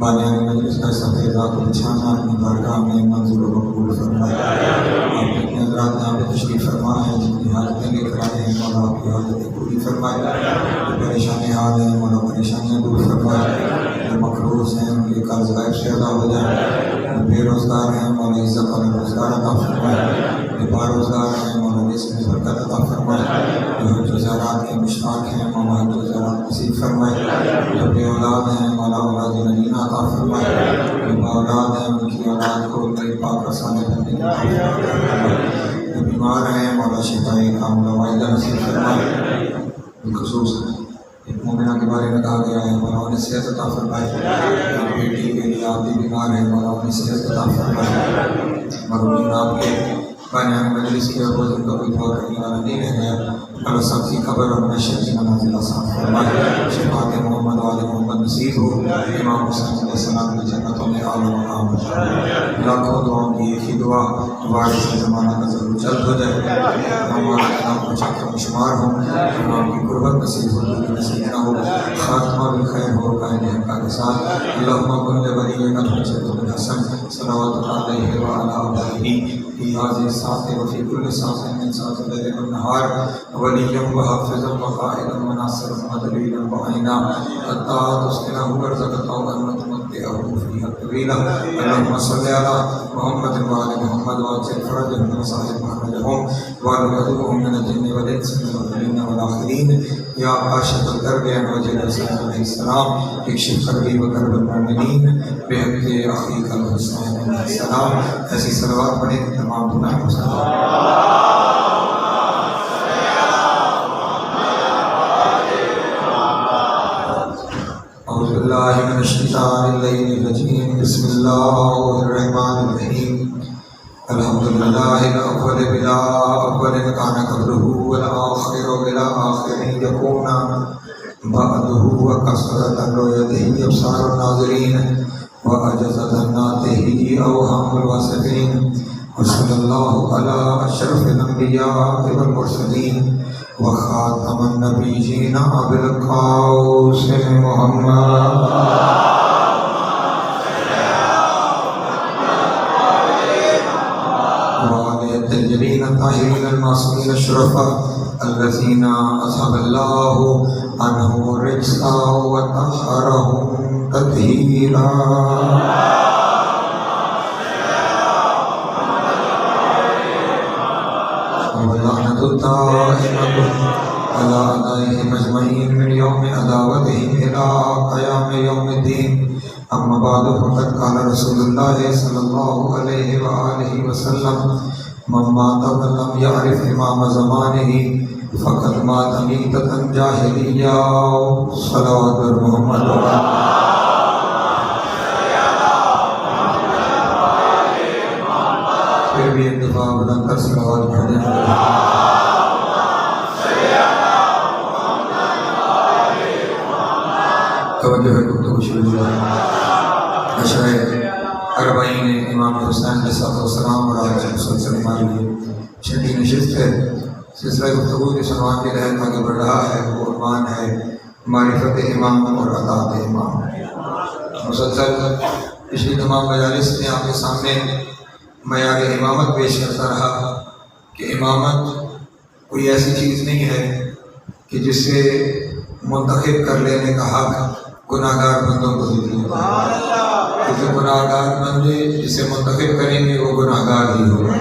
بانیان مجلس کا سفیدہ کو بچھانا اپنی بارگاہ میں منظور و مقبول فرمائے. آپ اپنے حضرات یہاں پہ تشریف فرما ہے، جن کی حاجتیں لے کر آئے ہیں مولا آپ کی حاجتیں پوری فرمائے. جو پریشانی حال ہیں مولا پریشانیاں دور فرمائے. جو مقروض ہیں ان کے قرض غائب سے ادا ہو جائے. جو بے روزگار ہیں مولا عزت والا روزگار عطا فرمائے. جو باروزگار ہیں مولا رزق میں برکت عطا فرمائے. جو حج و زیارات کے مشتاق ہیں مولا حج و زیارات نصیب فرمائے. جو بے اولاد ہیں مولا اولاد نگینہ عطا فرمائے. جو اولاد ہیں ان کی اولاد کو کئی پاک و صالح بندے عطا فرمائے. جو بیمار ہیں مولا شفائے کاملہ وعیدہ نصیب فرمائے. بالخصوص ایک مومنہ کے بارے میں کہا گیا ہے مولا انہیں صحت عطا فرمائے. ایک بیٹی کے لیے آپ بھی بیمار ہیں مولا انہیں صحت عطا فرمائے. مرحومین آپ کے بانیان مجلس کے اور ان کا کوئی دعا کرنے والا نہیں رہ گیا. اللہ سب کی قبر اور نشر کی منازل آسان فرمائے. شفاعت محمد و آل محمد نصیب ہو. امام حسین علیہ السلام کی جنتوں میں اعلیٰ مقام ہو جائے. لاکھوں دعاؤں کی ایک ہی دعا وارث زمانہ کا ضرور جلد ہو جائے. ہمارا نام کو چاہتے شمار ہوں. امام کی قربت نصیب ہو، دور نصیب نہ ہو. خاتمہ بھی خیر ہو قائد حقہ کے ساتھ. اللہم کل ولی کا حجت بن حسن صلوات علیہ وعلی آبائہ فی هذه الساعة وفي كل ساعة من ساعات الليل والنهار وليا وحافظا وقائدا وناصرا ودليلا وعينا حتى تسكنه أرضك طوعا وتمتعه فيها طويلا. اللهم صل على محمد وآل محمد وأجل فرجهم وصاحب مخرجهم وأبعدهم من الجن والإنس من الأولين والآخرين. يا باشط الكرب يا وجل عليه السلام اكشف كربي وكرب المؤمنين بحق أخيك الحسين عليه السلام. ایسی صلوات پڑھیں کہ تمام گناہ اعوذ باللہ من الشیطان الرجیم. بسم اللہ الرحمن الرحیم. الحمد للہ الاول بلا اول کان قبلہ والآخر بلا آخر یکون بعدہ وکثرت رؤیتہ ابصار الناظرین وعجزت عناتہ اوہام الواصفین. وصلی اللہ علی اشرف الانبیاء والمرسلین وخاتم النبیین ابی القاسم محمد وآلہ الطیبین الطاہرین المعصومین الشرفاء الذین اذهب اللہ عنہم الرجس وطہرہم تطہیرا. الدائمة على أعدائهم أجمعين من يوم عداوتهم إلى قيام يوم الدين. أما بعد فقد قال رسول الله صلى الله عليه وآله وسلم من مات ولم يعرف إمام زمانه فقد مات ميتة جاهلية. صلوات محمد پھر بھی ایک دفعہ بلند کر صلوات پڑھیں. توجہ ہے گفتگو شروع ہوا ہے. عشرۂ اربعین امام حسین علیہ السلام اور آج مسلسل ہماری چھٹی نشست ہے. سلسلہ گفتگو کی سنوان کے تحت آگے بڑھ رہا ہے. وہ عنوان ہے معرفت امام اور اطاعت امام. مسلسل پچھلی تمام مجالس میں آپ کے سامنے معیار امامت پیش کرتا رہا کہ امامت کوئی ایسی چیز نہیں ہے کہ جس سے منتخب کر لینے کا حق گناہ گار بندوں کو دے دیا. کیونکہ گناہ گار بندے جسے منتخب کریں گے وہ گناہ گار ہی ہوگا،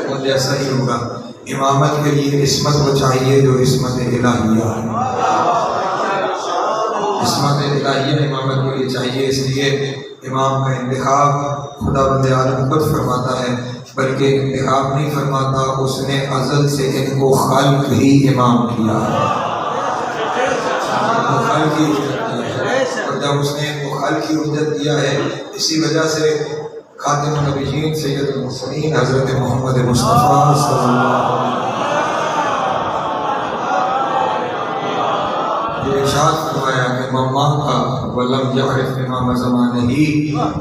وہ جیسا ہی ہوگا. امامت کے لیے عصمت کو چاہیے جو عصمت الہیہ ہے. عصمت الہیہ امامت کے لیے چاہیے. اس لیے امام کا انتخاب خدا بند عالم خود فرماتا ہے، بلکہ انتخاب نہیں فرماتا، اس نے ازل سے ان کو خلق ہی امام کیا ہے. خلق ہی اور جب اس نے ان کو خلق کی حجت دیا ہے، اسی وجہ سے خاتم النبیین سید المرسلین حضرت محمد مصطفیٰ صلی اللہ علیہ وسلم ارشاد فرمایا کہ مما کا ولم یعرف امام زمانہ،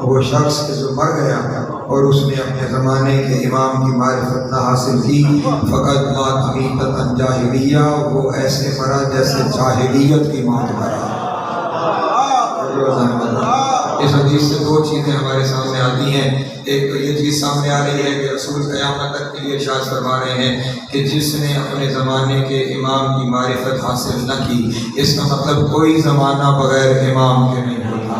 وہ شخص کہ جو مر گیا اور اس نے اپنے زمانے کے امام کی معرفت نہ حاصل کی، فقط مات میتۃ جاہلیہ، وہ ایسے مرا جیسے جاہلیت کی موت مرا۔ اس حدیث سے دو چیزیں ہمارے سامنے آتی ہیں۔ ایک تو یہ چیز سامنے آ رہی ہے کہ رسول قیامت تک کے لیے ارشاد فرما رہے ہیں کہ جس نے اپنے زمانے کے امام کی معرفت حاصل نہ کی، اس کا مطلب کوئی زمانہ بغیر امام کے نہیں ہوتا۔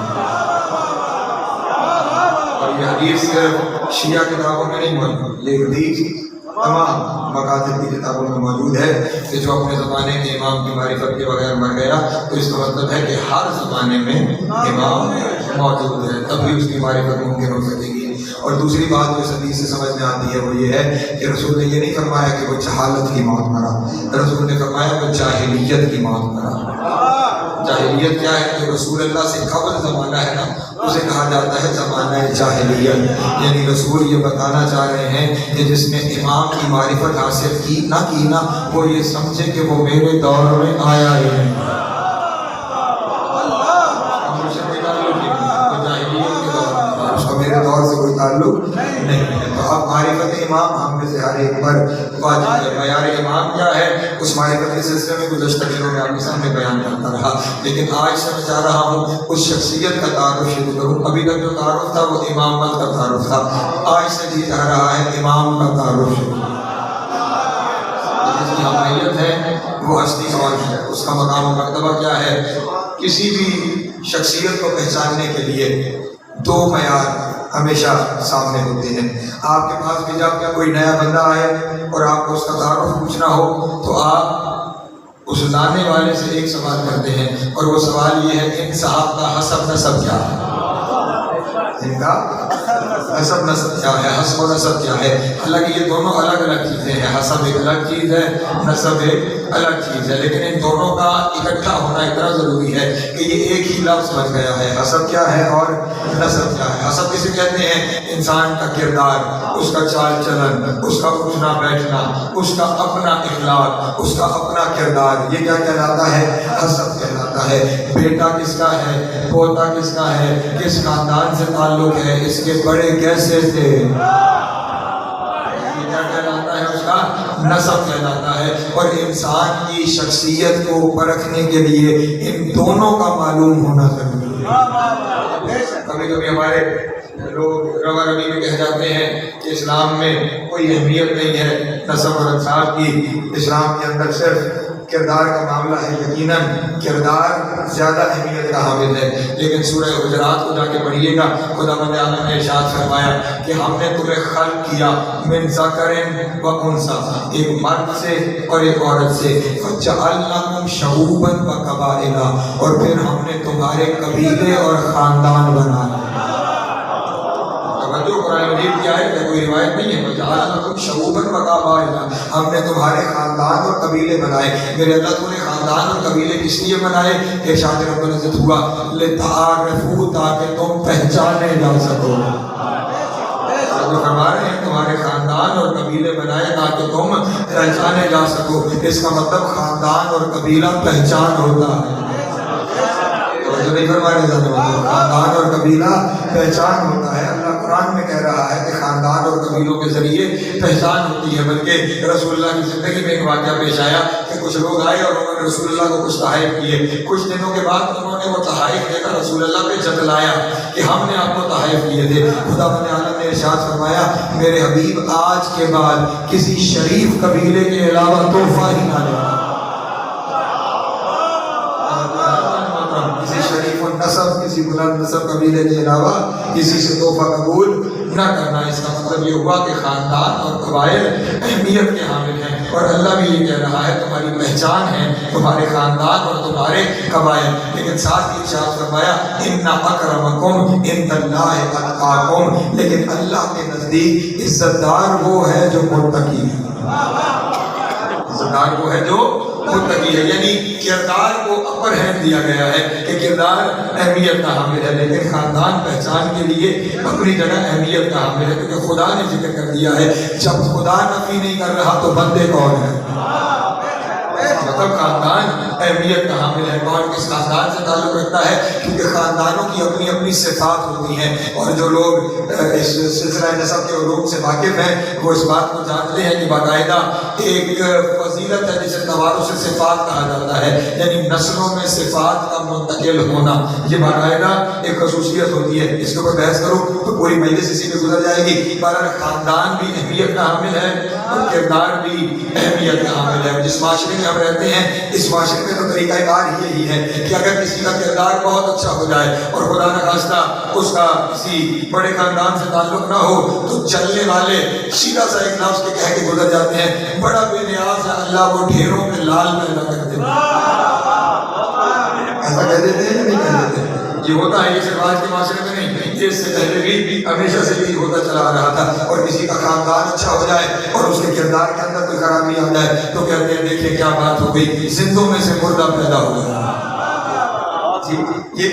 اور یہ حدیث صرف شیعہ کتابوں میں نہیں موجود، یہ حدیث تمام مکاتب کی کتابوں میں موجود ہے کہ جو اپنے زمانے کے امام کی معرفت کے بغیر مر گیا تو اس کا مطلب ہے کہ ہر زمانے میں امام موجود ہے، تب بھی اس کی معرفت ممکن ہو سکے گی۔ اور دوسری بات جو اس حدیث سے سمجھ میں آتی ہے وہ یہ ہے کہ رسول نے یہ نہیں فرمایا کہ وہ جہالت کی موت مرا، رسول نے فرمایا وہ جاہلیت کی موت مرا۔ جاہلیت کیا ہے؟ کہ رسول اللہ سے قبل زمانہ ہے نا، اسے کہا جاتا ہے زمانہ جاہلیت۔ یعنی رسول یہ بتانا چاہ رہے ہیں کہ جس نے امام کی معرفت حاصل کی نہ وہ یہ سمجھے کہ وہ میرے دور میں آیا ہی نہیں۔ اس کا میرے دور سے کوئی تعلق نہیں ہے۔ تو اب معرفت امام ہم میں سے ہر ایک پر واجب ہے۔ معیار امام کیا ہے اس معرفت کے سلسلے میں گزشتہ دنوں میں آپ کے سامنے بیان کرتا رہا، لیکن آج سے میں چاہ رہا ہوں اس شخصیت کا تعارف شروع کروں۔ ابھی تک جو تعارف تھا وہ امامت کا تعارف تھا، آج سے جی چاہ رہا ہے امام کا تعارف شروع۔ جس کی حمایت ہے وہ ہستی کون ہے، اس کا مقام و مرتبہ کیا ہے۔ کسی بھی شخصیت کو پہچاننے کے لیے دو معیار ہمیشہ سامنے ہوتے ہیں۔ آپ کے پاس بھی جب کوئی نیا بندہ آئے اور آپ کو اس کا تعارف پوچھنا ہو تو آپ اس لانے والے سے ایک سوال کرتے ہیں، اور وہ سوال یہ ہے کہ ان صاحب کا حسب نسب کیا ہے، ان کا حسب نسب کیا ہے، حسب و نسب کیا ہے۔ حالانکہ یہ دونوں الگ الگ چیزیں ہیں، حسب ایک الگ چیز ہے، نسب ایک الگ چیز ہے، لیکن ان دونوں کا اکٹھا ہونا اتنا ضروری ہے کہ یہ ایک ہی لفظ بن گیا ہے۔ حسب کیا ہے اور نسب کیا ہے۔ حسب کسے کہتے ہیں؟ انسان کا کردار، اس کا چال چلن، اس کا اٹھنا بیٹھنا، اس کا اپنا اخلاق، اس کا اپنا کردار، یہ کیا کہلاتا ہے؟ حسب کہلاتا ہے۔ بیٹا کس کا ہے، پوتا کس کا ہے، کس خاندان سے تعلق ہے، اس کے بڑے کیسے تھے، یہ کیا کہلاتا ہے؟ اس کا نسب کہلاتا ہے۔ اور انسان کی شخصیت کو پرکھنے کے لیے ان دونوں کا معلوم ہونا ضروری ہے۔ کبھی کبھی ہمارے لوگ روا روی میں کہہ جاتے ہیں کہ اسلام میں کوئی اہمیت نہیں ہے نسب اور انساب کی، اسلام کے اندر صرف کردار کا معاملہ ہے۔ یقیناً کردار زیادہ اہمیت کا حامل ہے، لیکن سورہ حجرات کو جا کے پڑھیے گا، خداوند عالم نے ارشاد فرمایا کہ ہم نے تمہیں خلق کیا من ذکر و انثی، ایک مرد سے اور ایک عورت سے، فجعلناکم شعوبا و قبائل، اور پھر ہم نے تمہارے قبیلے اور خاندان بنائے۔ جو قرآن مجید کی آیت ہے، کوئی روایت نہیں ہے، وَجَعَلْنَاكُمْ شَعُوبًا وَقَبَائِلَ، ہم نے تمہارے خاندان اور قبیلے بنائے۔ میرے اللہ تو نے خاندان اور قبیلے کس لیے بنائے؟ ارشاد رب العزت ہوا لِتَعَارَفُوا، تاکہ تم پہچانے جا سکو۔ جو فرما رہے ہیں تمہارے خاندان اور قبیلے بنائے تاکہ تم پہچانے جا سکو، اس کا مطلب خاندان اور قبیلہ پہچان ہوتا ہے۔ جو نہیں فرمانے جانے والے خاندان اور قبیلہ پہچان ہوتا ہے۔ اللہ قرآن میں کہہ رہا ہے کہ خاندان اور قبیلوں کے ذریعے پہچان ہوتی ہے، بلکہ رسول اللہ کی زندگی میں ایک واقعہ پیش آیا کہ کچھ لوگ آئے اور انہوں نے رسول اللہ کو کچھ تحائف کیے۔ کچھ دنوں کے بعد انہوں نے وہ تحائف دے کر رسول اللہ پہ جتلایا کہ ہم نے آپ کو تحائف کیے تھے۔ خداوند عالم نے ارشاد فرمایا میرے حبیب آج کے بعد کسی شریف قبیلے کے علاوہ تحفہ ہی نہ لینا، نسب کسی بلند نسب قبیلے کے علاوہ کسی سے تحفہ قبول نہ کرنا۔ اس کا مطلب یہ ہوا کہ خاندان اور قبائل اہمیت کے حامل ہیں، اور اللہ بھی یہ کہہ رہا ہے تمہاری پہچان ہے تمہارے خاندان اور تمہارے قبائل، لیکن ساتھ ہی ارشاد فرمایا ان اکرمکم عند اللہ اتقاکم، لیکن اللہ کے نزدیک عزت دار وہ ہے جو متقی ہے، عزت دار وہ ہے جو متقی ہے۔ یعنی کردار کو اپر ہینڈ دیا گیا ہے کہ کردار اہمیت کا حامل ہے، لیکن خاندان پہچان کے لیے اپنی جگہ اہمیت کا حامل ہے، کیونکہ خدا نے ذکر کر دیا ہے جب خدا نفی نہیں کر رہا تو بندے کون ہیں؟ مطلب خاندان اہمیت کا حامل ہے. کون کس خاندان سے تعلق رکھتا ہے؟ کیونکہ خاندانوں کی اپنی اپنی صفات ہوتی ہیں، اور جو لوگ اس سلسلہ نسب کے علوم سے واقف ہیں وہ اس بات کو جانتے ہیں کہ باقاعدہ ایک فضیلت ہے جسے توارث صفات کہا جاتا ہے، یعنی نسلوں میں صفات کا منتقل ہونا، یہ باقاعدہ ایک خصوصیت ہوتی ہے. اس کے اوپر بحث کرو تو پوری مجلس اسی میں گزر جائے گی. بہرحال خاندان بھی اہمیت کا حامل ہے اور کردار بھی اہمیت کا حامل ہے. جس معاشرے میں ہم رہتے ہیں اس معاشرے میں تو طریقہ کار ہی یہی ہے کہ اگر کسی کا کردار بہت اچھا ہو جائے اور خدا نخواستہ اس کا کسی بڑے خاندان سے تعلق نہ ہو تو چلنے والے سیدھا سا ایک لفظ کے کہہ کے گزر جاتے ہیں، بڑا بے نیاز ہے اللہ وہ ڈھیروں میں لال پیدا کر دے. ایسا کہہ دیتے ہیں یا نہیں کہہ دیتے؟ یہ ہوتا ہے، یہ صرف آج کے معاشرے میں نہیں، یہ اس سے پہلے بھی ہمیشہ سے بھی ہوتا چلا آ رہا تھا. اور کسی کا خاندان اچھا ہو جائے اور اس کے کردار کے اندر کوئی خرابی آ جائے تو کہتے ہیں دیکھیں کیا بات ہو گئی، زندوں میں سے مردہ پیدا ہو گیا. یہ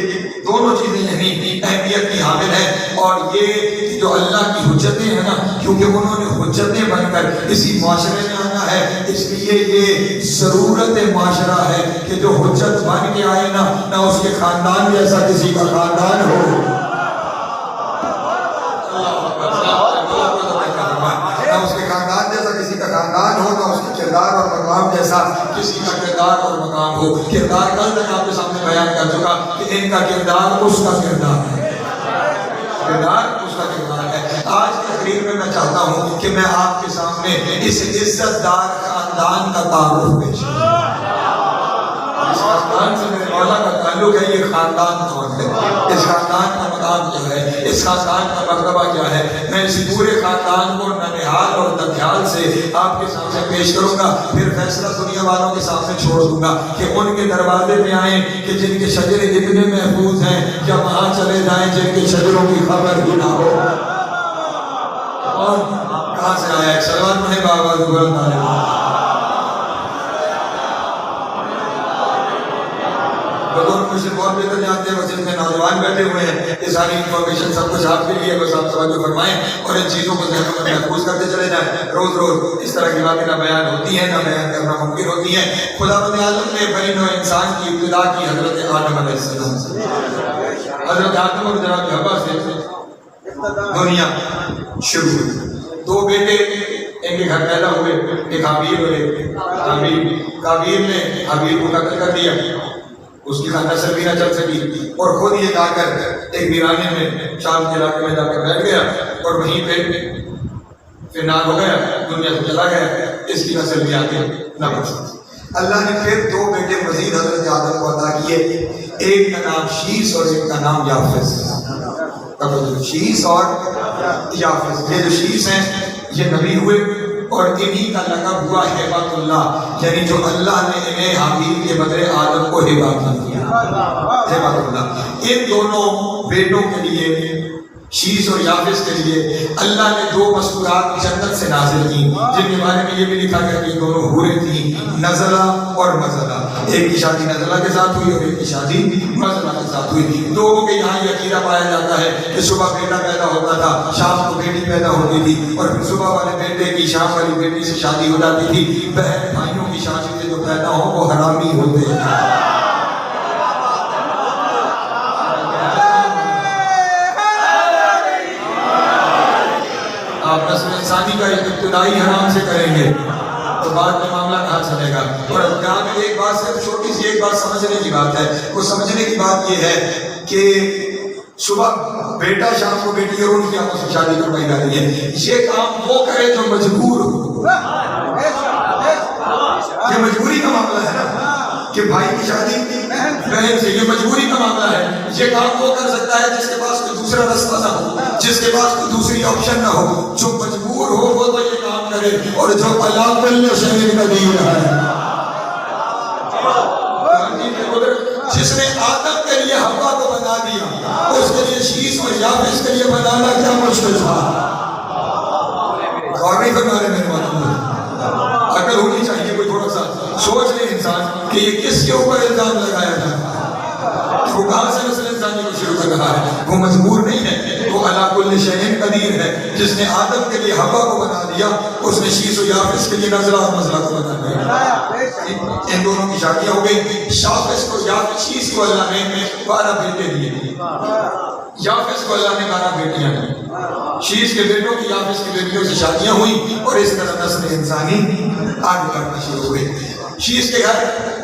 دونوں چیزیں یعنی اہمیت کی حامل ہیں. اور یہ جو اللہ کی حجتیں ہیں نا، کیونکہ انہوں نے حجتیں بن کر اسی معاشرے میں آنا ہے، اس لیے یہ ضرورت معاشرہ ہے کہ جو حجت بن کے آئے نا، نہ اس کے خاندان جیسا کسی کا خاندان ہو، نہ اس کے خاندان جیسا کسی کا خاندان ہو، نہ اس کے کردار اور مقام جیسا کسی کا کردار اور مقام ہو. کردار کل تک آپ کے سامنے بیان کر چکا کہ ان کا کردار اس کا کردار ہے، کردار اس کا کردار ہے. آج کی تقریر میں میں چاہتا ہوں کہ میں آپ کے سامنے اس عزت دار خاندان کا تعارف پیش کروں. اس خاندان سے میرے مولا کا تعلق ہے، یہ خاندان کون ہے، اس خاندان کا مقام کیا ہے، اس خاندان کا مرتبہ کیا ہے. میں اس پورے خاندان کو ننہال اور ددھیال سے آپ کے سامنے پیش کروں گا، پھر فیصلہ دنیا والوں کے سامنے چھوڑ دوں گا کہ ان کے دروازے پہ آئیں کہ جن کے شجرے اتنے محفوظ ہیں، یا وہاں چلے جائیں جن کے شجروں کی خبر بھی نہ ہو. اور کہاں سے آیا ہے؟ سلمان بنے بابا بلند عالم. بطور مجھے بہت بہتر جانتے ہیں، مسجد میں نوجوان بیٹھے ہوئے ہیں، یہ ساری انفارمیشن سب کچھ آپ کے لیے، بس آپ توجہ فرمائیں اور ان چیزوں کو ذہنوں میں محفوظ کرتے چلے جائیں. روز روز اس طرح کی باتیں نہ بیان ہوتی ہیں، نہ بیان کرنا ممکن ہوتی ہیں. خدا بند عالم نے بنی نوع انسان کی ابتدا کی حضرت آدم علیہ السلام سے. حضرت آدم اور جناب حوا سے دنیا شروع ہوئی. دو بیٹے ان کے گھر پیدا ہوئے، ایک حابیل اور ایک قابیل. قابیل نے حابیل کو قتل کر دیا، اس کی نسل بھی نہ چل سکی، اور خود یہ جا کر ایک ویرانے میں شام کے علاقے میں جا کر بیٹھ گیا اور وہیں پہ فنار ہو گیا، دنیا سے چلا گیا. اس کی نسل بھی آگے نہ بڑھ سکی. اللہ نے پھر دو بیٹے مزید حضرت آدم کو عطا کیے، ایک کا نام شیس اور ایک کا نام یافس. شیس اور یافس، یہ جو شیس ہیں یہ نبی ہوئے اور انہی کا لقب ہوا ہبۃ اللہ، یعنی جو اللہ نے انہیں حابیل کے بدلے آدم کو ہبہ کیا، ہبۃ اللہ. ان دونوں بیٹوں کے لیے، شیس اور یافس کے لیے، اللہ نے دو مذکورات جنت سے نازل کی، جن کے بارے میں یہ بھی لکھا گیا کہ دونوں حوریں تھیں، نزلہ اور مزلہ. ایک کی شادی نزلہ کے ساتھ ہوئی اور ایک کی شادی مزلہ کے ساتھ ہوئی. دونوں کے یہاں یہ عقیدہ پایا جاتا ہے کہ صبح بیٹا پیدا ہوتا تھا، شام کو بیٹی پیدا ہوتی تھی، اور پھر صبح والے بیٹے کی شام والی بیٹی سے شادی ہو جاتی تھی. بہن بھائیوں کی شادی سے جو پیدا ہو وہ حرامی ہوتے ہیں. آپ نسل انسانی کا ابتدائی حرام سے کریں گے تو بعد میں معاملہ کہاں چلے گا. اور یہاں میں ایک بات صرف چھوٹی سی ایک بات سمجھنے کی بات ہے. وہ سمجھنے کی بات یہ ہے کہ صبح بیٹا شام کو بیٹی اور ان کی آپس میں شادی کروائی جا رہی ہے. یہ کام وہ کرے جو مجبور ہو. یہ مجبوری کا معاملہ ہے نا کہ بھائی کی شادی بہن سے، یہ مجبوری کا معاملہ ہے. یہ کام وہ کر سکتا ہے جس کے پاس کوئی دوسرا رستہ نہ ہو، جس کے پاس کوئی دوسری آپشن نہ ہو. جو مجبور ہو وہ تو یہ کام کرے، اور جو اللہ ملنے شریف کا دین ہے، جس نے آدم کے لیے حوا کو بنا دیا، اس کے لیے شیس اور یافس کے لیے بنانا کیا مشکل تھا. غور نہیں کرنا رہے میرے معلوم ہے. عقل ہونی چاہیے، کوئی تھوڑا سا سوچ لے انسان کہ یہ کس کے اوپر الزام لگایا جاتا ہے. وہ کہاں سے نسل انسانی کو شروع کر رہا ہے. وہ مجبور نہیں ہے، وہ علی کل شیء قدیر ہے، جس نے آدم کے لیے حوا کو بنا دیا، اس نے شیس و یافس کے لیے نزلہ اور مزلہ کو بنا دیا۔ ان دونوں کی شادیاں ہو گئی۔ شافس کو شیس کو اللہ نے 12 بیٹے دیے، یافس کو اللہ نے 12 بیٹیاں دی۔ شیس کے بیٹوں کی یافس کی بیٹیوں سے شادیاں ہوئی اور اس طرح نسل انسانی آگے بڑھنا شروع ہو گئی۔ شیس کے گھر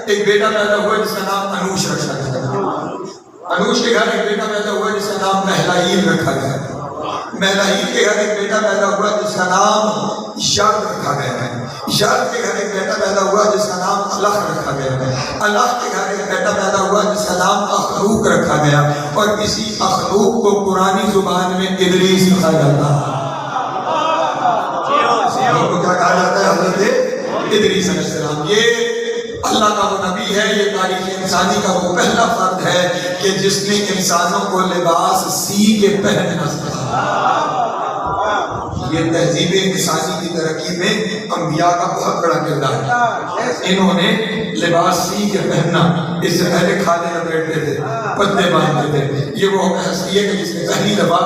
ایک بیٹا پیدا ہوا جس کا نام انوش رکھا گیا۔ انوش کے گھر ایک بیٹا پیدا ہوا جس کا نام مہلائیل رکھا گیا۔ مہلائیل کے گھر ایک بیٹا پیدا ہوا جس کا نام اشاق رکھا گیا ہے۔ اشاق کے گھر ایک بیٹا پیدا ہوا جس کا نام الخ رکھا گیا ہے۔ الخ کے گھر ایک بیٹا پیدا ہوا جس کا نام اخلوق رکھا گیا، اور اسی اخلوق کو قرآنی زبان میں ادریس کہا جاتا ہے۔ کو کیا کہا جاتا ہے؟ حضرت ادریس علیہ السلام۔ یہ اللہ کا وہ نبی ہے، یہ تاریخ انسانی کا وہ پہلا فرد ہے کہ جس نے انسانوں کو لباس سی کے پہننا سکھایا۔ یہ تہذیب انسانی کی ترقی میں انبیاء کا بہت بڑا کردار ہے۔ انہوں نے لباس سی کے پہننا، اس سے پہلے کھادے لپیٹتے تھے، پتے باندھتے تھے۔ یہ وہ ہستی ہے کہ جس نے پہلی دفعہ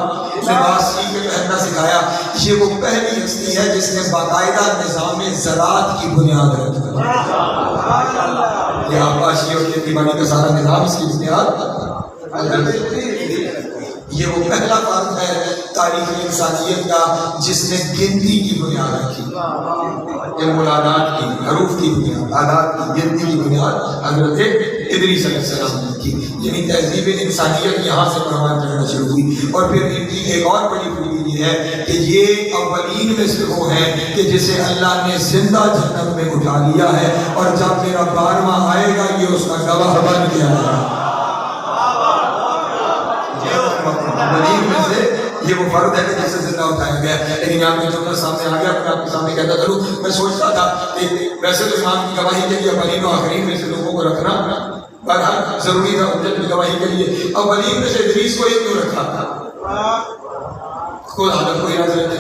لباس سی کے پہننا سکھایا۔ یہ وہ پہلی ہستی ہے جس نے باقاعدہ نظام زراعت کی بنیاد رکھی۔ یہ آبپاشی اور کھیتی باڑی کا سارا نظام اس کی بنیاد۔ یہ وہ پہلا فرد ہے تاریخ انسانیت کا جس نے گنتی کی بنیاد رکھی، علم العادات کی، حروف کی بنیاد، عادات کی، گنتی کی بنیاد حضرت ادریس علیہ السلام نے کی۔ یعنی تہذیب انسانیت یہاں سے پروان چڑھنا شروع ہوئی۔ اور پھر ان کی ایک اور بڑی خوبی یہ ہے کہ یہ اولین میں سے وہ ہیں کہ جسے اللہ نے زندہ جنت میں اٹھا لیا ہے، اور جب میرا 12واں آئے گا یہ اس کا گواہ بن کے آئے گا۔ میں سے یہ وہ فرد ہے کہ جسے زندہ اٹھایا گیا ہے۔ لیکن یہاں میں جو سامنے آ گیا، میں آپ کے سامنے کہتا چلوں، میں سوچتا تھا کہ ویسے تو امام کی گواہی کے لیے اولین و آخرین میں سے لوگوں کو رکھنا بہرحال ضروری تھا حجت کی گواہی کے لیے۔ اولین میں سے ادریس کو ہی کیوں رکھا تھا؟ خود آدم کو ہی رکھ لیتے،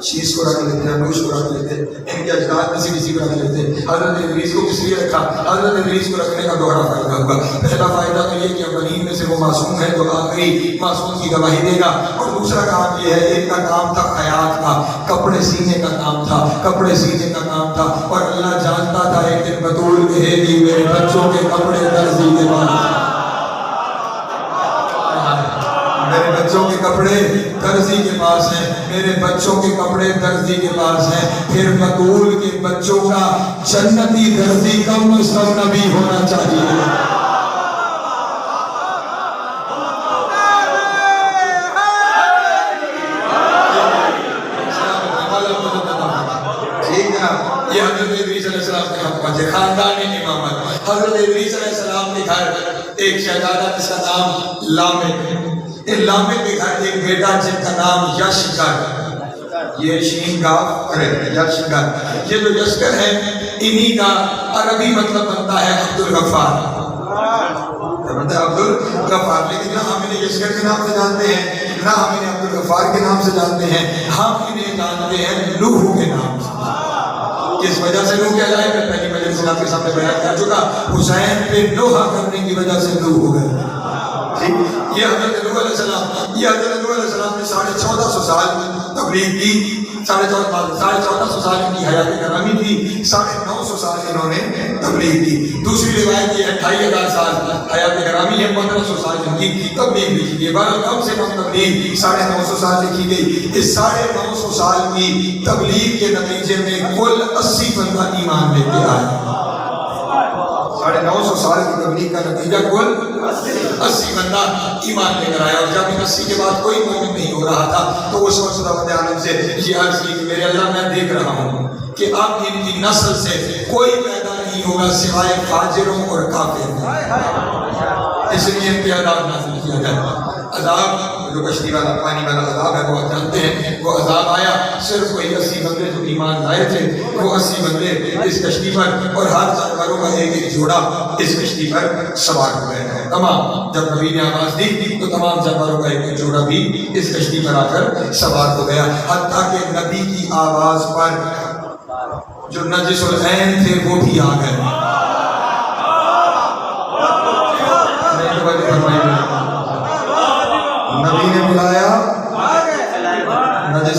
شیس کو رکھ لیتے، انوش کو رکھ لیتے، ان کے اجداد میں سے کسی کو رکھ لیتے۔ حضرت ادریس کو کس لیے رکھا؟ حضرت ادریس کو رکھنے کا دوہرا فائدہ ہوگا۔ پہلا فائدہ تو یہ کہ اولین میں سے وہ معصوم ہے جو آخری معصوم کی گواہی دے گا، اور دوسرا کام یہ ہے، ایک کا کام تھا خیاط کا، کپڑے سینے کا کام تھا، کپڑے سینے کا کام تھا، اور اللہ جانتا تھا ایک دن بطول کہے گی میرے بچوں کے کپڑے درزی کے پاس، میرے بچوں کے کپڑے درزی کے پاس ہیں، میرے بچوں کے کپڑے درزی کے پاس ہیں۔ پھر بطول کے بچوں کا جنتی درزی کم از کم نبی ہونا چاہیے۔ یہ حضرت ادریس علیہ السلام کے حق ہے، خاندان امامت۔ حضرت ادریس علیہ السلام کے گھر ایک شہزادہ جس کا نام لامک ہے۔ لامک کے گھر ایک بیٹا جن کا نام یشگر، یہ شین گاف یشگر، یہ جو یشگر ہے انہی کا عربی مطلب بنتا ہے عبد الغفار، عبد الغفار۔ لیکن نہ ہم انہیں یشگر کے نام سے جانتے ہیں، نہ ہم انہیں عبد الغفار کے نام سے جانتے ہیں، ہم انہیں جانتے ہیں لوح کے نام سے۔ کس وجہ سے لوح کہلائے؟ میں پہلی مجلس سے آپ کے سامنے بیان کر چکا، حسین پہ لوحہ کرنے کی وجہ سے لوح ہو گئے۔ یہ حضرت نوح علیہ السلام، یہ حضرت نوح علیہ السلام نے 1450 سال تبلیغ کی، 1450 سال ان کی حیات کرامی تھی، 950 سال انہوں نے تبلیغ کی۔ دوسری روایت یہ 28,000 سال حیات کرامی ہے، 1500 سال ان کی تبلیغ لکھی گئی۔ بہرحال کم سے کم تبلیغ 950 سال لکھی گئی۔ اس 950 سال کی تبلیغ کے نتیجے میں کل 80 بندہ ایمان لے کے آئے۔ 950 سال کی تبلیغ کا نتیجہ کل 80 بندہ ایمان لے کر آیا۔ اور جب ان 80 کے بعد کوئی مومن نہیں ہو رہا تھا تو اس وقت خداوند عالم سے یہ عرض کی کہ میرے اللہ میں دیکھ رہا ہوں کہ اب ان کی نسل سے کوئی پیدا نہیں ہوگا سوائے فاجروں اور کافروں، اس لیے ان پہ عذاب نازل کیا جائے۔ عذاب جو کشتی والا پانی والا عذاب ہے وہ آپ جانتے ہیں، وہ عذاب آیا، صرف وہی 80 بندے جو ایمان لائے تھے وہ 80 بندے اس کشتی پر، اور ہر جانوروں کا ایک جوڑا اس کشتی پر سوار ہو گئے ہیں۔ تمام جب نبی نے آواز دی تو تمام جانوروں کا ایک جوڑا بھی اس کشتی پر آ کر سوار ہو گیا، حتیٰ کہ نبی کی آواز پر جو نجس العین تھے وہ بھی آ گئے۔ نبی نے بلایا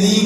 3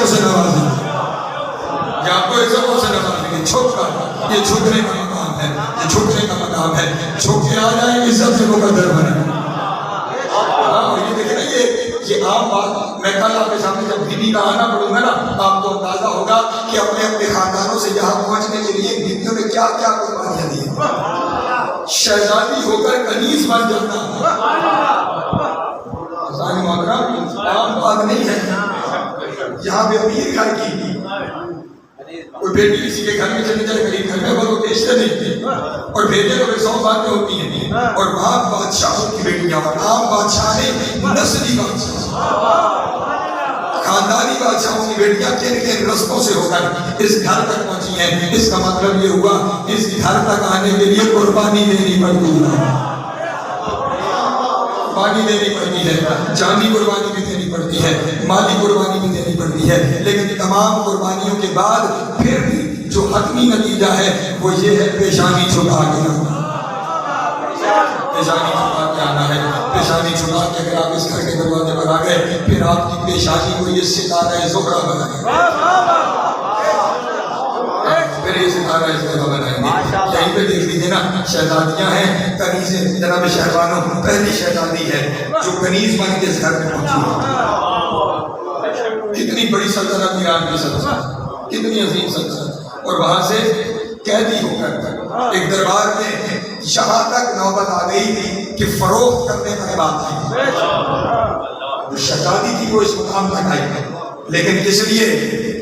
عزتوں سے نوازیں گے، یہ آپ کو عزتوں سے نوازیں گے، چھپ کر، یہ چھکنے کا مقام ہے، یہ چھکنے کا مقام ہے، چھک کے آ جائیں عزت سے مقدر بنے۔ یہ دیکھیں نا، یہ عام بات، میں کل آپ کے سامنے جب بیوی کا آنا پڑوں گا نا، آپ کو اندازہ ہوگا کہ اپنے اپنے خاندانوں سے یہاں پہنچنے کے لیے بیویوں نے کیا کیا قربانیاں دی ہیں۔ شہزادی ہو کر کنیز بن جانا عام بات نہیں ہے۔ یہاں پہ امیر گھر کی کوئی بیٹی کسی کے گھر میں چلی جائے، غریب گھر میں، وہ بیچتے نہیں اور بھیجے تو 100 باتیں ہوتی ہیں، اور وہاں بادشاہوں کی بیٹیاں، عام بادشاہ نہیں، نسلی بادشاہ، خاندانی بادشاہوں کی بیٹیاں کن کن رستوں سے ہو کر اس گھر تک پہنچی ہیں۔ اس کا مطلب یہ ہوا اس گھر تک آنے کے لیے قربانی دینی پڑتی ہے، قربانی دینی پڑتی ہے، جانی قربانی بھی دینی پڑتی ہے، مالی قربانی بھی دینی پڑتی ہے، لیکن تمام قربانیوں کے بعد پھر بھی جو حتمی نتیجہ ہے وہ یہ ہے پیشانی چھپا کے آنا، پیشانی چھپا کے آنا ہے۔ پیشانی چھپا کے اگر آپ اس گھر کے دروازے پر آ گئے، پھر آپ کی پیشانی کو یہ ستارہ زہرہ بنائے گا، پھر یہ ستارہ زہرہ بنائیں گے۔ یہیں پہ دیکھ لیجیے نا، شہزادیاں ہیں، کنیزیں، جناب شہبانو پہلی شہزادی ہے جو کنیز بن کے اس گھر میں پہنچی ہے۔ کتنی بڑی سلطنت ایران کی سلطنت، کتنی عظیم سلطنت، اور وہاں سے قیدی ہو کر ایک دربار میں یہاں تک نوبت آ گئی تھی کہ فروخت کرنے کا بات آئی، شہزادی تھی وہ اس مقام تک آئی، لیکن کس لیے؟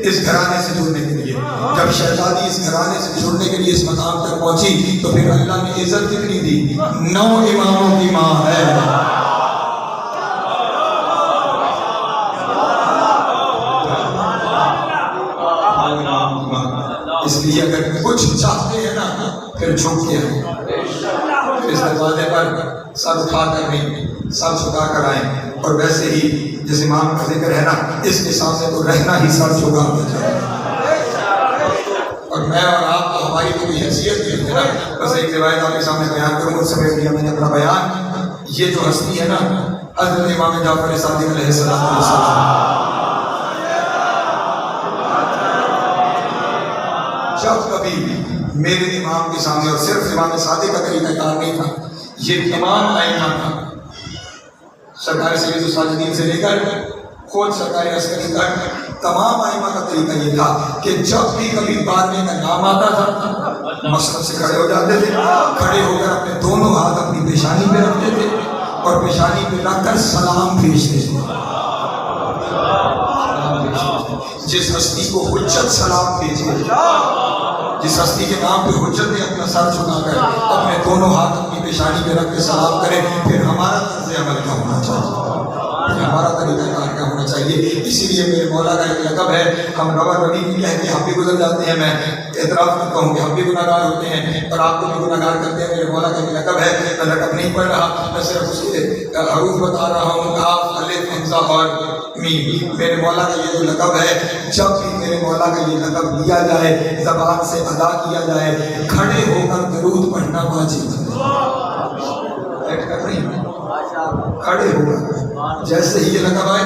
اس گھرانے سے جڑنے کے لیے۔ جب شہزادی اس گھرانے سے جڑنے کے لیے اس مقام تک پہنچی تو پھر اللہ نے عزت کتنی دی؟ 9 اماموں کی ماں ہے۔ اس لیے اگر کچھ چاہتے ہیں نا، پھر جھک کے آئیں، اس دروازے پر سر اٹھا کر نہیں، سر جھکا کر آئیں، اور ویسے ہی جس امام کا ذکر ہے نا، اس کے سامنے تو رہنا ہی سر جھکا کے جائے۔ اور میں اور آپ کو ہماری تو کوئی حیثیت نہیں ہے نا، بس ایک روایت آپ کے سامنے بیان کروں، اس سے میں نے اپنا بیان، یہ جو ہستی ہے نا، حضرت امام جعفر صادق علیہ السلام، جب کبھی میرے امام کے سامنے، اور صرف امام صادق کا طریقہ کار نہیں تھا، یہ تمام ائمہ تھا، سرکار سید الساجدین سے لے کر خود سرکار عسکری تک، تمام ائمہ کا طریقہ یہ تھا کہ جب بھی کبھی باننے کا نام آتا تھا، مسجد سے کھڑے ہو جاتے تھے، کھڑے ہو کر اپنے دونوں ہاتھ اپنی پیشانی پہ رکھتے تھے اور پیشانی پہ رکھ کر سلام بھیجتے تھے۔ جس ہستی کو حجت سلام بھیجے، جس ہستی کے نام پہ حجت نے اپنا سر جھکا کر اپنے دونوں ہاتھ اپنی پیشانی پہ رکھ کے سلام کرے، پھر ہمارا طرز عمل کیا ہونا چاہیے، ہمارا طریقہ کار کیا ہونا چاہیے۔ اسی لیے میرے مولا کا ایک لقب ہے، ہم روا ربی بھی کہتے ہیں، ہم بھی گزر جاتے ہیں، میں اعتراف کرتا ہوں کہ ہم بھی گناہ گار ہوتے ہیں اور آپ کو بھی گناہ گار کرتے ہیں۔ میرے مولا کا ایک لقب ہے، میں لقب نہیں پڑھ رہا، میں صرف اس کے حروف بتا رہا ہوں، کاف، الف، حمزہ اور میم۔ میرے مولا کا یہ جو لقب ہے، جب بھی میرے مولا کا یہ لقب دیا جائے، زبان سے ادا کیا جائے، کھڑے ہو کر درود پڑھنا واجب ہے، بیٹھ کر نہیں، کھڑے ہو کر، جیسے ہی یہ لقب آئے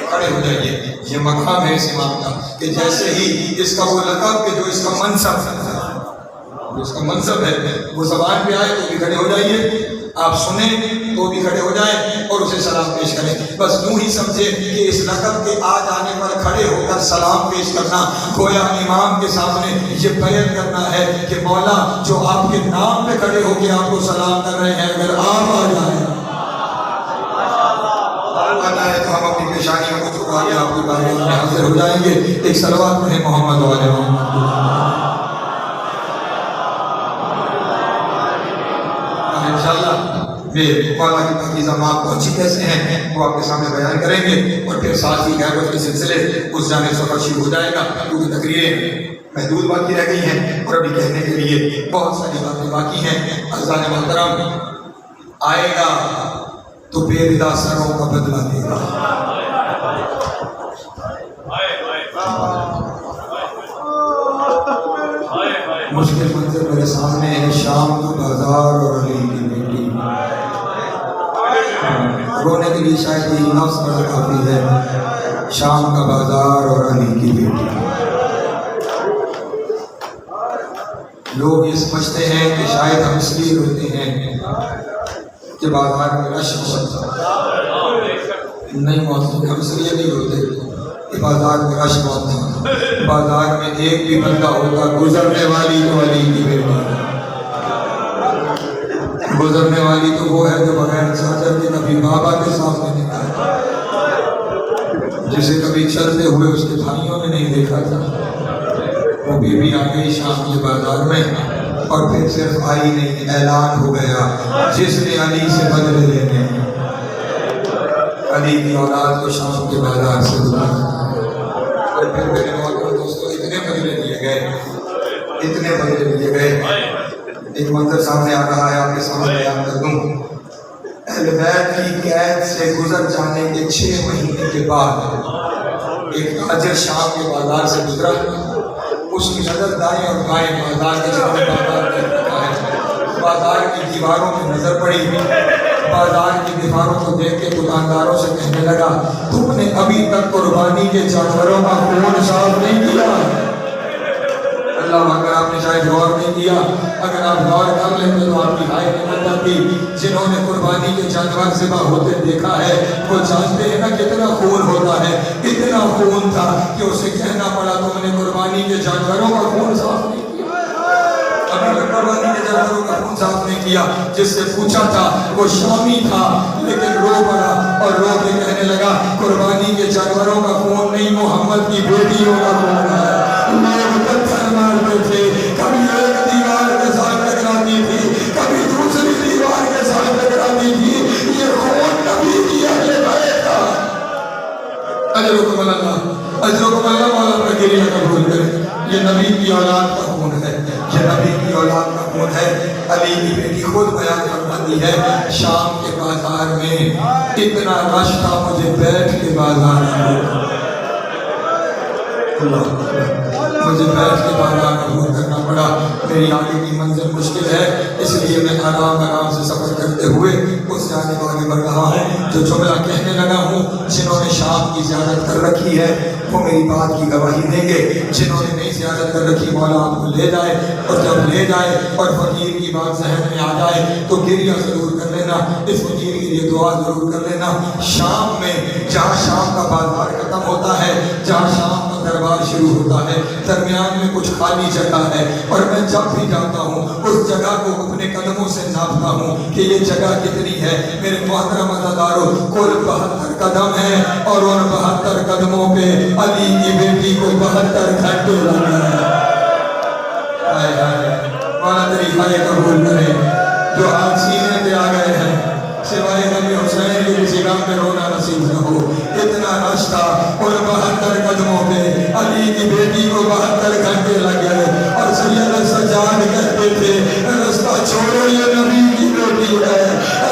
کھڑے ہو جائیے۔ یہ مقام ہے اس امام کا کہ جیسے ہی اس کا وہ لقب کہ جو اس کا منصب ہے، جو اس کا منصب ہے، وہ زبان پہ آئے تو بھی کھڑے ہو جائیے، آپ سنیں تو بھی کھڑے ہو جائیں اور اسے سلام پیش کریں۔ بس یوں ہی سمجھے کہ اس لقب کے آ جانے پر کھڑے ہو کر سلام پیش کرنا گویا امام کے سامنے یہ بیان کرنا ہے کہ مولا جو آپ کے نام پہ کھڑے ہو کے آپ کو سلام کر رہے ہیں، اگر آپ آ جائیں تو ہم اپنی پیشانیوں کو چھپا کے آپ کی بارگاہ میں حاضر ہو جائیں گے۔ ایک صلوات پڑھیں محمد و آل محمد۔ انشاءاللہ میرے مولا کی پاکیزہ ماں پہنچی کیسے ہیں وہ آپ کے سامنے بیان کریں گے، اور پھر ساتھ ہی غیبت کے سلسلے اس جانب سفر شروع ہو جائے گا، کیونکہ تقریریں محدود باقی رہ گئی ہیں اور ابھی کہنے کے لیے بہت ساری باتیں باقی ہیں۔ عزیزان محترم، آئے گا تو بے ردا سروں کا بدلہ دے گا۔ مشکل منظر میرے سامنے ہے، شام کا بازار اور علی کی بیٹی، رونے کے لیے شاید یہ لفظ بڑا کافی ہے۔ شام کا بازار اور علی کی بیٹی. لوگ یہ سمجھتے ہیں کہ شاید ہم اس لیے روتے ہیں کہ بازار میں رش بہت تھا. نہیں موجود، ہم اس لیے نہیں روتے کہ بازار میں رش بہت تھا. بازار میں ایک بھی بندہ ہوگا گزرنے والی تو علی کی بیٹی ہے. گزرنے والی تو وہ ہے جو بغیر چادر کے کبھی بابا کے سامنے نہیں آیا، جسے کبھی چلتے ہوئے اس کے بھائیوں نے نہیں دیکھا تھا. وہ بی بی آ گئی شام کے بازار میں، اور پھر صرف آئی نہیں، اعلان ہو گیا جس نے علی سے بدلے لینے ہیں علی کی اولاد کو شام کے بازار سے گزارا. اور پھر میرے محترم دوستوں اتنے بدلے لیے گئے. ایک منظر سامنے آ رہا ہے، آپ کے سامنے بیان کر دوں. اہل بیت کی قید سے گزر جانے کے 6 مہینے کے بعد ایک تاجر شام کے بازار سے گزرا. اس کی نظر دائیں اور بائیں بازار کے سامنے بازار دیکھ رہا ہے. بازار کی دیواروں میں نظر پڑی. بازار کی دیواروں کو دیکھ کے دکانداروں سے کہنے لگا، تم نے ابھی تک قربانی کے جانوروں کا خون صاف نہیں کیا. اللہ اگر آپ نے شاید غور نہیں کیا، اگر آپ غور کر لیتے تو آپ کی رائے نہیں جاتی. جنہوں نے قربانی کے جانور ذبح ہوتے دیکھا ہے وہ جانتے ہیں نا کتنا خون ہوتا ہے. اتنا خون تھا کہ اسے کہنا پڑا تم نے قربانی کے جانوروں کا خون صاف نہیں کیا. ابھی تک قربانی کے جانوروں کا خون صاف نہیں کیا. جس سے پوچھا تھا وہ شامی تھا، لیکن رو پڑا اور رو کے کہنے لگا قربانی کے جانوروں کا خون نہیں، محمد کی بیٹیوں کا خون ہے. لوگ پتھر مارتے تھے، کبھی ایک دیوار کے ساتھ ٹکراتی تھی، کبھی دوسری دیوار کے ساتھ ٹکراتی تھی. یہ خون نبی کی اہل بیت کا. اجرکم اللہ، اجرکم اللہ. مولا اپنا گریہ قبول کرے. یہ نبی کی اولاد کا خون ہے، یہ نبی کی اولاد کا خون ہے. علی کی بیٹی خود بیان فرماتی ہے، شام کے بازار میں اتنا رش تھا مجھے بیٹھ کے بازار میں مجھے بیٹھ کے بازار عبور کرنا پڑا. میری آگے کی منزل مشکل ہے، اس لیے میں آرام سے سفر کرتے ہوئے اس سے آگے آگے بڑھ رہا ہوں. جو جملہ کہنے لگا ہوں، جنہوں نے شام کی زیارت کر رکھی ہے وہ میری بات کی گواہی دیں گے. جنہوں نے نہیں زیارت کر رکھی مولا آپ کو لے جائے، اور جب لے جائے اور فقیر کی بات ذہن میں آ جائے تو گریہ ضرور کر لینا، اس فقیر کے لیے دعا ضرور کر لینا. شام میں جہاں شام کا بازار ختم ہوتا ہے، جہاں شام کا دربار شروع ہوتا ہے، درمیان میں کچھ خالی جگہ ہے، اور میں جب بھی جاتا ہوں اس جگہ کو اپنے قدموں سے ناپتا ہوں کہ یہ جگہ کتنی ہے. میرے محترم عزادارو، کل 72 قدم ہے، اور ان 72 قدموں پہ علی کی بیٹی کو 72 گھنٹے لگے ہیں. مولا تیری خواہش قبول کرے. جو آج سینے پہ آ گئے ہیں، سوائے نبی حسین کی کسی غم میں رونا نصیب نہ ہو. اتنا رش تھا، اور 72 قدموں پہ علی کی بیٹی کو 72 گھنٹے لگ گئے. اور سید سجاد کہتے تھے رستہ چھوڑو یہ نبی کی بیٹی ہے،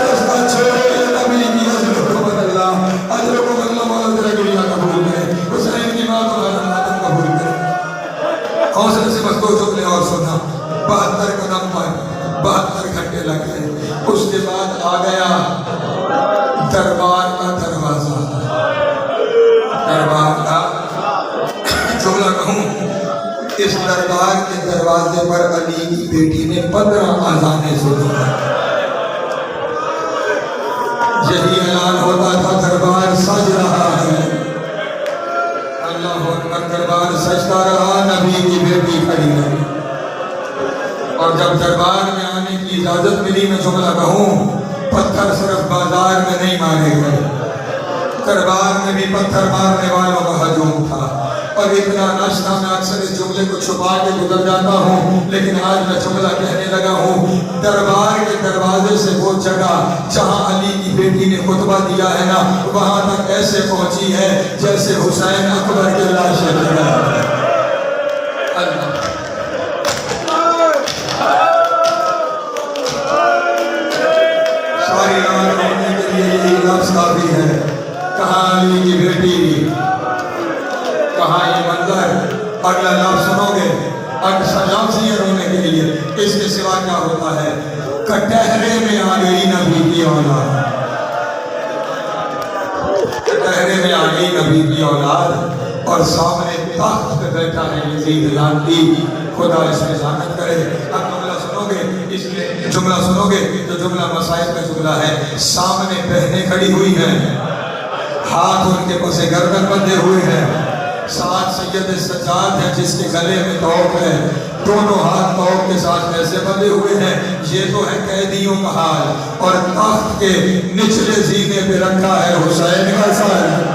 رستہ چھوڑو یہ نبی کی. اجرکم اللہ، اجرکم اللہ. مولا تیرا گریہ قبول کرے. حسین کی ماں تو قبول کرے. حوصلے سے بس 2 جملے اور سننا. 72 قدم پر 72 گھنٹے لگ گئے. اس کے بعد آ گیا دربار کا دروازہ. دربار کا جملہ کہوں، اس دربار کے دروازے پر علی کی بیٹی نے 15 اذانیں سنی. یہی اعلان ہوتا تھا دربار سج رہا ہے. اللہ اکبر. دربار سجتا رہا، نبی کی بیٹی کھڑی رہی. اور جب دربار میں آنے کی اجازت ملی، میں جملہ کہوں، پتھر صرف بازار میں نہیں مارے گئے، دربار میں بھی پتھر مارنے والوں کا ہجوم تھا. اور اتنا رش تھا، میں اکثر اس جملے کو چھپا کے گزر جاتا ہوں، لیکن آج میں جملہ کہنے لگا ہوں. دربار کے دروازے سے وہ جگہ جہاں علی کی بیٹی نے خطبہ دیا ہے نا، وہاں تک ایسے پہنچی ہے جیسے حسین اکبر کے لاشیں لگا. ساری رات رونے کے لیے یہی لفظ کافی ہے. کہاں علی کی بیٹی، کہاں یہ منظر. اگلا لفظ سنو گے، اکثر لفظ یہ رونے کے لیے. اس کے سوا کیا ہوتا ہے؟ کٹہرے میں آ گئی نبی کی اولاد. کہنے میں آ گئی نبی کی اولاد اور سامنے تخت پہ بیٹھا ہے یزید لعنتی، خدا اس میں لعنت کرے۔ اب جملہ سنو گے، اس میں جملہ سنو گے تو جملہ مسائل کا جملہ ہے۔ سامنے بہنیں کھڑی ہوئی ہیں، ہاتھ ان کے پس گردن بندھے ہوئے ہیں، ساتھ سید سجاد ہے جس کے گلے میں توق ہے، دونوں ہاتھ توق کے ساتھ ایسے بندھے ہوئے ہیں۔ یہ تو ہے قیدیوں کا حال، اور تخت کے نچلے زینے پہ رکھا ہے حسین کا سر۔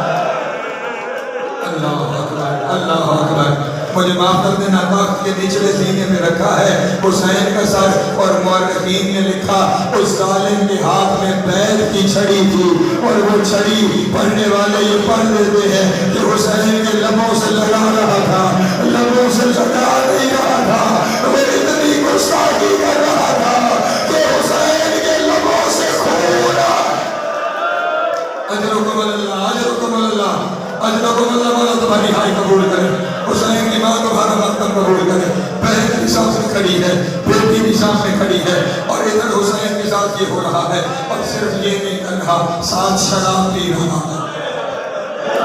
اللہ اکبر، اللہ اکبر، مجھے معاف کر دینا، تخت کے نچلے زینے پہ رکھا ہے حسین کا سر، اور مورخین نے لکھا اس ظالم کے ہاتھ میں بیل کی چھڑی تھی، اور وہ چھڑی پڑھنے والے یہ پڑھ لیتے ہیں کہ حسین کے لبوں سے لگا رہا تھا، لبوں سے لگا نہیں رہا تھا، وہ اتنی گستاخی کر رہا تھا کہ حسین کے لبوں سے خون اجرکم اللہ، اجرکم اللہ، اجرکم اللہ، مولا تمہاری ہائی قبول کرے، حسین کی ماں تمہارا مقدم قبول کرے۔ بہن بھی سامنے کھڑی ہے، بیٹی بھی سامنے کھڑی ہے، اور ادھر حسین کے ساتھ یہ ہو رہا ہے، اور صرف یہ نہیں کر رہا، ساتھ شراب پی رہا ہے۔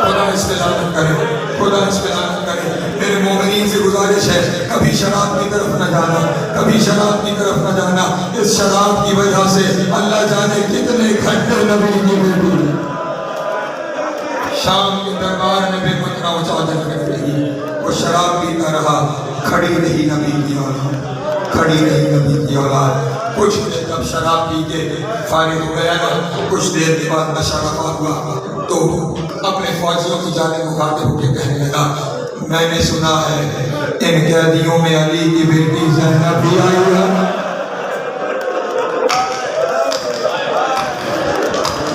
خدا اس پہ لعنت کرے، خدا اس پہ لعنت کرے۔ میرے مومنین سے گزارش ہے، کبھی شراب کی طرف نہ جانا، کبھی شراب کی طرف نہ جانا۔ اس شراب کی وجہ سے اللہ جانے کتنے گھنٹے نبی کی بیٹی شام کے دربار میں بے مطلب اچاجن کر رہی، وہ شراب پیتا رہا، کھڑی رہی نبی کی اولاد، کھڑی رہی نبی کی اولاد۔ کچھ دیر جب شراب پی کے فارغ ہو گیا نا، کچھ دیر کے بعد نشہ رفع ہوا تو اپنے فوجیوں کی جانب مخاطب ہو کے کہنے لگا، میں نے سنا ہے ان قیدیوں میں علی کی بیٹی زینب بھی آئی ہے۔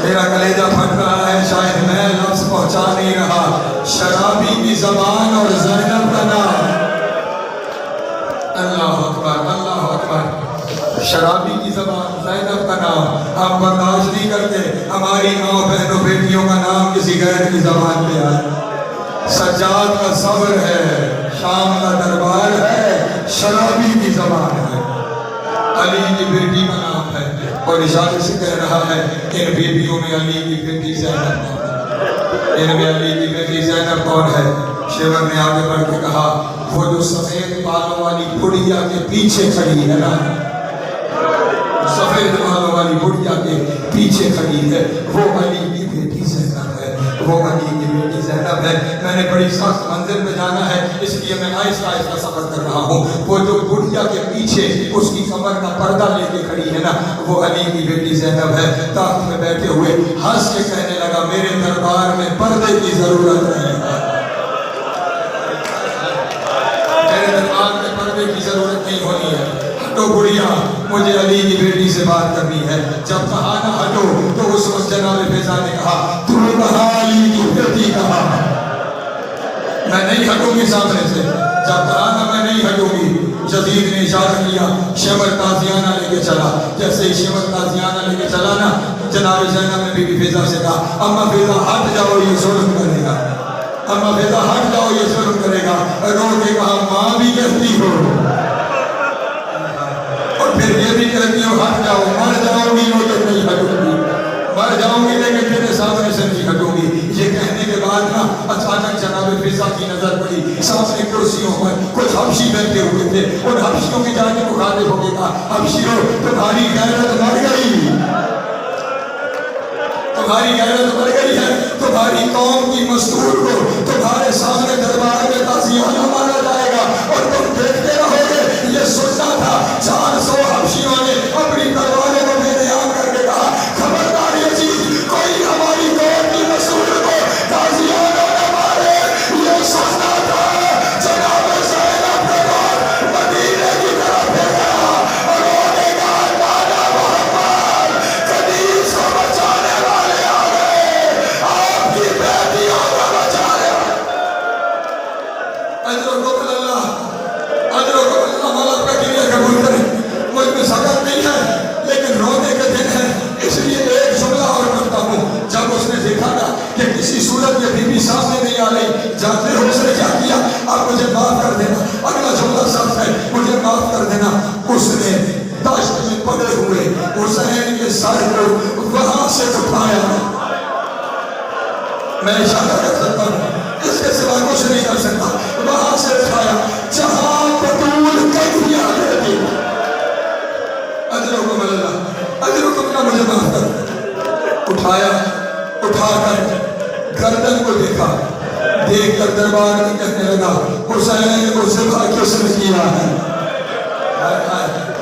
میرا کلیجہ پھٹ رہا ہے، شاید میں لفظ پہنچا نہیں رہا، شرابی کی زبان اور زینب کا نام۔ اللہ اکبر، اللہ اکبر، شرابی کی زبان، زینب کا نام۔ ہم برداشت نہیں کرتے ہماری ماں بہنوں بیٹیوں کا نام کسی غیر کی زبان پہ آئے۔ سجاد کا صبر ہے، شام کا دربار ہے، شرابی کی زبان ہے، علی کی بیٹی کا نام ہے، اور اشارے سے کہہ رہا ہے ان بیٹیوں میں علی کی بیٹی زینب کون ہے، ان میں علی کی بیٹی زینب کون ہے؟ شیور نے آگے بڑھ کے کہا، وہ جو سفید بالوں والی بڑھیا کے پیچھے کھڑی ہے نا، سفید بالوں والی بڑھیا کے پیچھے کھڑی ہے، وہ علی کی بیٹی زینب ہے، وہ علی کی بیٹی زینب ہے۔ میں نے بڑی سخت منزل پہ جانا ہے، اس لیے میں آہستہ آہستہ سفر کر رہا ہوں۔ وہ جو بڑھیا کے پیچھے اس کی کمر کا پردہ لے کے کھڑی ہے نا، وہ علی کی بیٹی زینب ہے۔ تخت میں بیٹھے ہوئے ہنس کے کہنے لگا، میرے دربار میں پردے کی ضرورت نہیں ہے، میرے دربار میں پردے کی ضرورت نہیں ہونی ہے، ہٹو بڑھیا، مجھے علی کی بیٹی سے بات کرنی ہے۔ جب کہا نہ ہٹو تو اس وقت جناب فیضا نے کہا، تو نے کہا علی کی بیٹی کہا، میں نہیں ہٹوں گی سامنے سے۔ جب کہا نہ میں نہیں ہٹوں گی، یزید نے اشارہ کیا، شمر تازیانہ لے کے چلا۔ جیسے ہی شمر تازیانہ لے کے چلا نا، جناب زینب نے بی بی فیضا سے کہا، اما فیضا ہٹ جاؤ، یہ ظلم کرے گا، اما فیضا ہٹ جاؤ، یہ ظلم کرے گا۔ رو کے کہا، ماں بھی کہتی ہو اور پھر یہ بھی کہتی ہو ہٹ جاؤ، مر جاؤں گی وہ تو نہیں ہٹوں گی، مر جاؤں گی لیکن تیرے سامنے سے نہیں ہٹوں گی۔ یہ کہنے کے بعد نا اچانک جناب فیضا کی نظر پڑی، سامنے کرسیوں پر کچھ حبشی بیٹھے ہوئے تھے، ان حبشیوں کی جانب مخاطب ہو کے کہا، حبشیوں تمہاری غیرت مر گئی، تمہاری غیرت مر گئی ہے، تمہاری قوم کی مستور کو تمہارے سامنے دربار میں تازیانہ مانا جائے گا اور تم دیکھتے رہو گے۔ یہ سننا تھا، 400 حبشیوں نے اپنی تلواریں کو میرے آن کر کے کہا، خبردار یزید، کوئی ہماری قوم کی مستور کو تازیانہ نہ مارے۔ یہ سننا تھا، جناب زینب کا دور مدینے کی طرف ہے گیا اور انہوں نے کہا، نانا محمد قدیس کو بچانے والے آ گئے، آپ کی بیٹیوں کو بچانے والے۔ اجرکم اللہ، اجرکم اللہ، مولا کا گریہ قبول کرے۔ مجھ میں سکت نہیں ہے لیکن رونے کے دن ہے، اس لیے ایک جملہ اور کرتا ہوں۔ جب اس نے دیکھا تھا کہ کسی صورت یہ بی بی سامنے نہیں آ رہی، جانتے ہو اس نے کیا کیا؟ آپ مجھے معاف کر دینا، اگلا جملہ سخت ہے، مجھے معاف کر دینا۔ اس نے دشت میں پڑے ہوئے حسین کے سر کو وہاں سے اٹھایا، میں اشارہ کر سکتا ہوں، اس کے سوا کچھ نہیں کر سکتا۔ وہاں سے اٹھایا جہاں بطول کیفیہ رہتی، اجرکم اللہ، اجرکم اللہ، مجھے معاف کر۔ اٹھایا، اٹھا کر گردن کو دیکھا، دیکھ کر دربار میں کہنے لگا حسین کو ذبح کس نے کیا ہے؟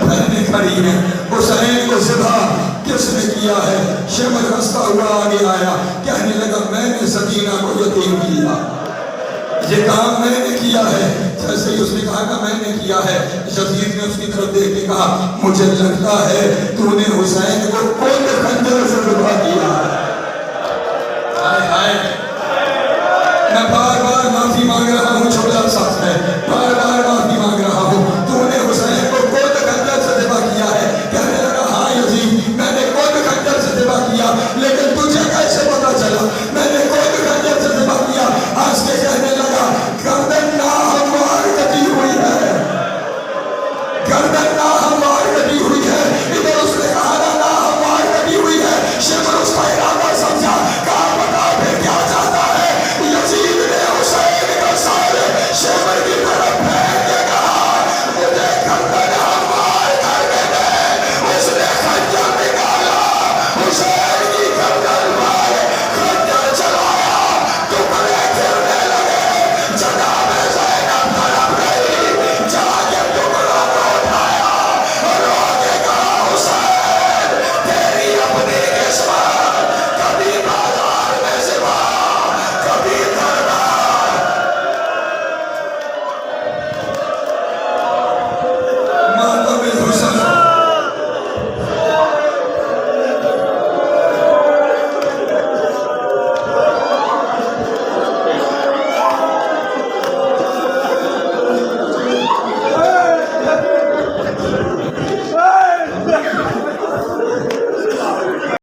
بہنیں کھڑی ہیں، حسین کو ذبح کس نے کیا ہے؟ شمر ہنستا ہوا آگے آیا، کہنے لگا میں نے سکینہ کو یتیم کیا، یہ کام میں نے کیا ہے۔ جیسے ہی اس نے کہا کہ میں نے کیا ہے، یزید نے اس کی طرف دیکھ کے کہا مجھے لگتا ہے تو نے حسین کو کون خنجر سے ذبح کیا ہے۔ ہائے ہائے